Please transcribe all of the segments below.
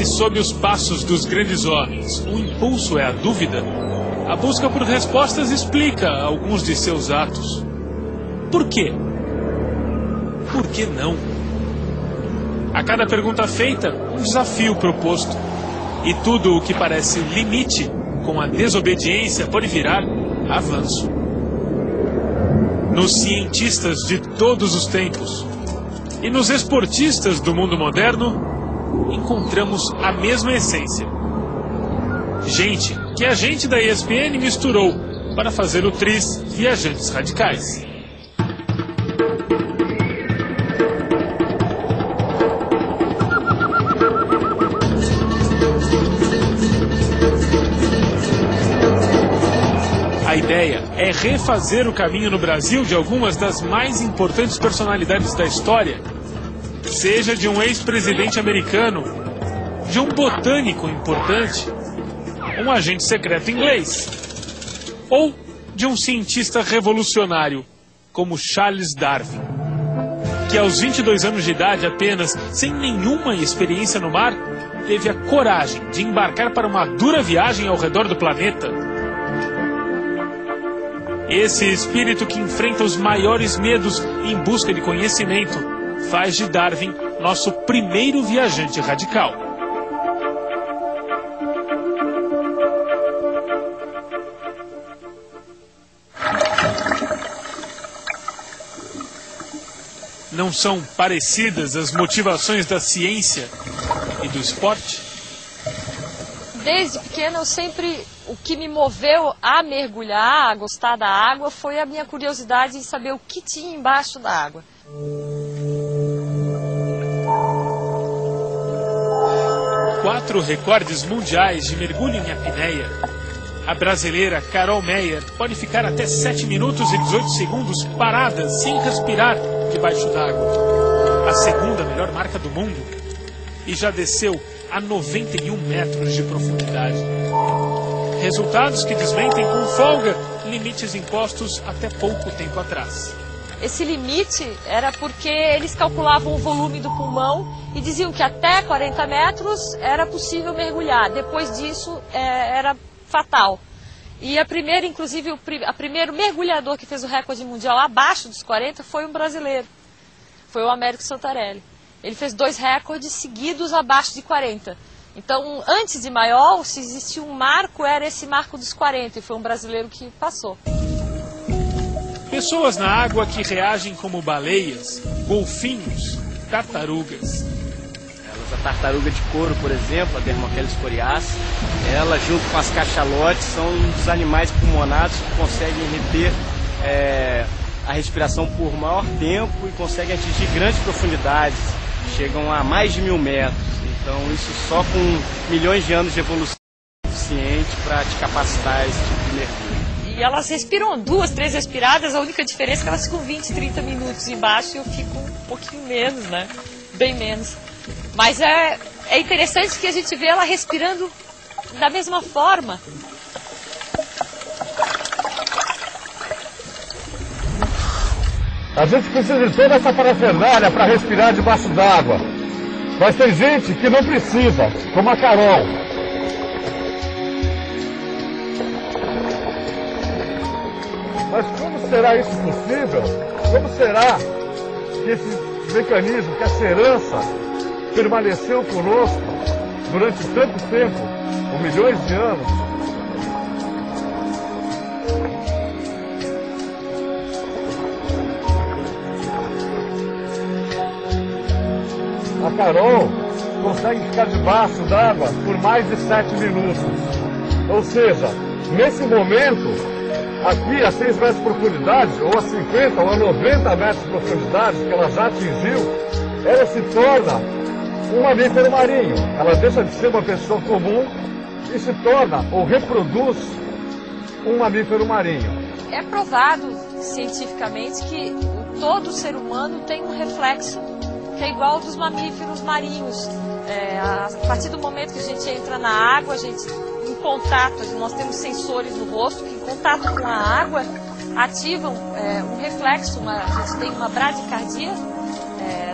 Se sob os passos dos grandes homens o impulso é a dúvida, a busca por respostas explica alguns de seus atos. Por quê? Por que não? A cada pergunta feita, um desafio proposto. E tudo o que parece limite, com a desobediência, pode virar avanço. Nos cientistas de todos os tempos e nos esportistas do mundo moderno, encontramos a mesma essência. Gente que a gente da ESPN misturou para fazer o tris Viajantes Radicais. A ideia é refazer o caminho no Brasil de algumas das mais importantes personalidades da história, seja de um ex-presidente americano, de um botânico importante, um agente secreto inglês, ou de um cientista revolucionário, como Charles Darwin, que aos 22 anos de idade apenas, sem nenhuma experiência no mar, teve a coragem de embarcar para uma dura viagem ao redor do planeta. Esse espírito que enfrenta os maiores medos em busca de conhecimento faz de Darwin nosso primeiro viajante radical. Não são parecidas as motivações da ciência e do esporte? Desde pequena, o que me moveu a mergulhar, a gostar da água, foi a minha curiosidade em saber o que tinha embaixo da água. Quatro recordes mundiais de mergulho em apneia. A brasileira Carol Meyer pode ficar até 7 minutos e 18 segundos parada, sem respirar, debaixo d'água. A segunda melhor marca do mundo. E já desceu a 91 metros de profundidade. Resultados que desmentem com folga limites impostos até pouco tempo atrás. Esse limite era porque eles calculavam o volume do pulmão e diziam que até 40 metros era possível mergulhar. Depois disso era fatal. E o primeiro mergulhador que fez o recorde mundial abaixo dos 40 foi um brasileiro. Foi o Américo Santarelli. Ele fez 2 recordes seguidos abaixo de 40. Então, antes de Mayol, se existia um marco, era esse marco dos 40, e foi um brasileiro que passou. Pessoas na água que reagem como baleias, golfinhos, tartarugas. A tartaruga de couro, por exemplo, a Dermocheles coriaceae, ela junto com as cachalotes são um dos animais pulmonados que conseguem reter a respiração por maior tempo e conseguem atingir grandes profundidades, chegam a mais de 1000 metros. Então isso só com milhões de anos de evolução é suficiente para te capacitar a esse tipo de mergulho. E elas respiram 2, 3 respiradas, a única diferença é que elas ficam 20, 30 minutos embaixo e eu fico um pouquinho menos, né? Bem menos. Mas é interessante que a gente vê ela respirando da mesma forma. A gente precisa de toda essa parafernália para respirar debaixo d'água. Mas tem gente que não precisa, como a Carol. Mas como será isso possível? Como será que esse mecanismo, que essa herança permaneceu conosco durante tanto tempo, por milhões de anos? A Carol consegue ficar debaixo d'água por mais de 7 minutos. Ou seja, nesse momento, aqui a 6 metros de profundidade, ou a 50 ou a 90 metros de profundidade que ela já atingiu, ela se torna um mamífero marinho. Ela deixa de ser uma pessoa comum e se torna ou reproduz um mamífero marinho. É provado cientificamente que todo ser humano tem um reflexo que é igual ao dos mamíferos marinhos. A partir do momento que a gente entra na água, em contato, nós temos sensores no rosto que em contato com a água ativam um reflexo, a gente tem uma bradicardia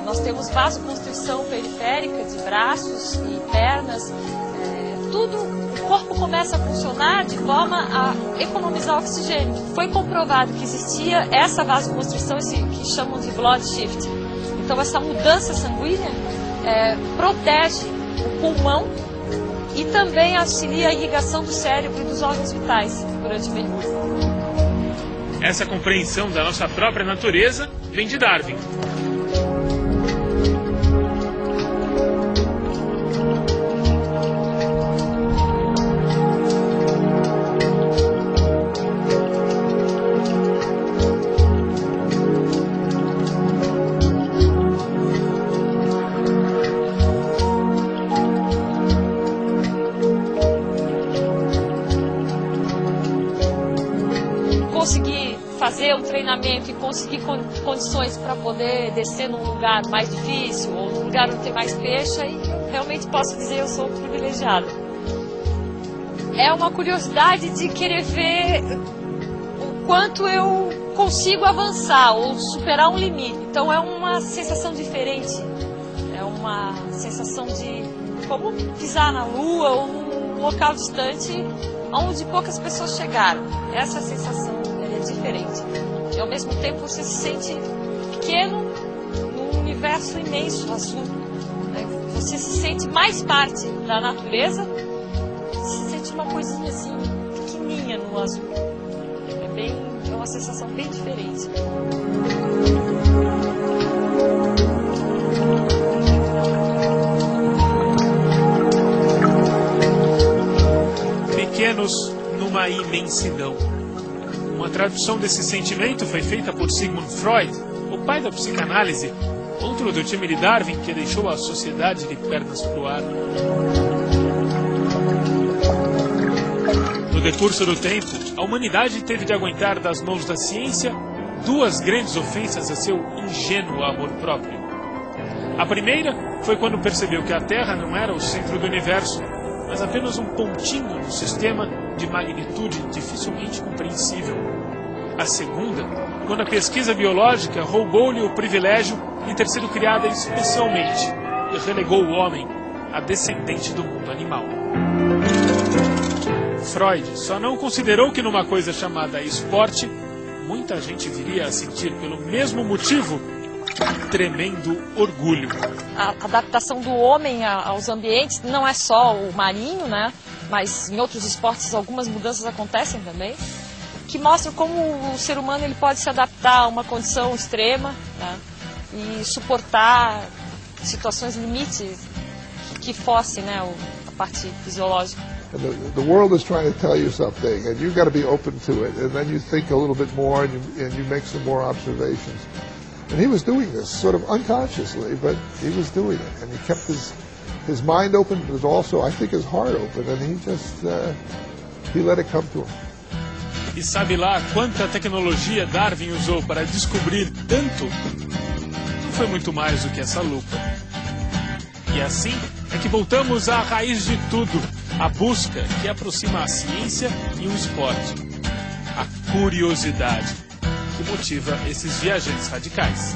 Nós temos vasoconstrição periférica de braços e pernas, o corpo começa a funcionar de forma a economizar oxigênio. Foi comprovado que existia essa vasoconstrição, que chamam de blood shift. Então essa mudança sanguínea protege o pulmão e também auxilia a irrigação do cérebro e dos órgãos vitais durante o mergulho. Essa compreensão da nossa própria natureza vem de Darwin. Conseguir fazer um treinamento e conseguir condições para poder descer num lugar mais difícil ou num lugar onde tem mais peixe, aí eu realmente posso dizer que eu sou privilegiada. É uma curiosidade de querer ver o quanto eu consigo avançar ou superar um limite. Então é uma sensação diferente, é uma sensação de como pisar na lua ou num local distante onde poucas pessoas chegaram. Essa sensação é diferente. E ao mesmo tempo você se sente pequeno num universo imenso azul. Você se sente mais parte da natureza, se sente uma coisinha assim, pequenininha no azul. É uma sensação bem diferente. Pequenos numa imensidão. Uma tradução desse sentimento foi feita por Sigmund Freud, o pai da psicanálise, outro do time de Darwin que deixou a sociedade de pernas pro ar. No decurso do tempo, a humanidade teve de aguentar das mãos da ciência duas grandes ofensas a seu ingênuo amor próprio. A primeira foi quando percebeu que a Terra não era o centro do universo, mas apenas um pontinho no sistema de magnitude dificilmente compreensível. A segunda, quando a pesquisa biológica roubou-lhe o privilégio de ter sido criada especialmente e relegou o homem a descendente do mundo animal. Freud só não considerou que numa coisa chamada esporte, muita gente viria a sentir pelo mesmo motivo tremendo orgulho. A adaptação do homem aos ambientes não é só o marinho, né? Mas em outros esportes algumas mudanças acontecem também, que mostram como o ser humano ele pode se adaptar a uma condição extrema, né? E suportar situações limites que forcem, né, a parte fisiológica. The world is trying to tell you something, and you've got to be open to it, and then you think a little bit more, and you make some more observations. And he was doing this sort of unconsciously, but he was doing it, and he kept his mind open, but also, I think, his heart open, and he just he let it come to him. E sabe lá quanta tecnologia Darwin usou para descobrir tanto? Não foi muito mais do que essa lupa. E assim é que voltamos à raiz de tudo, a busca que aproxima a ciência e o esporte. A curiosidade que motiva esses viajantes radicais.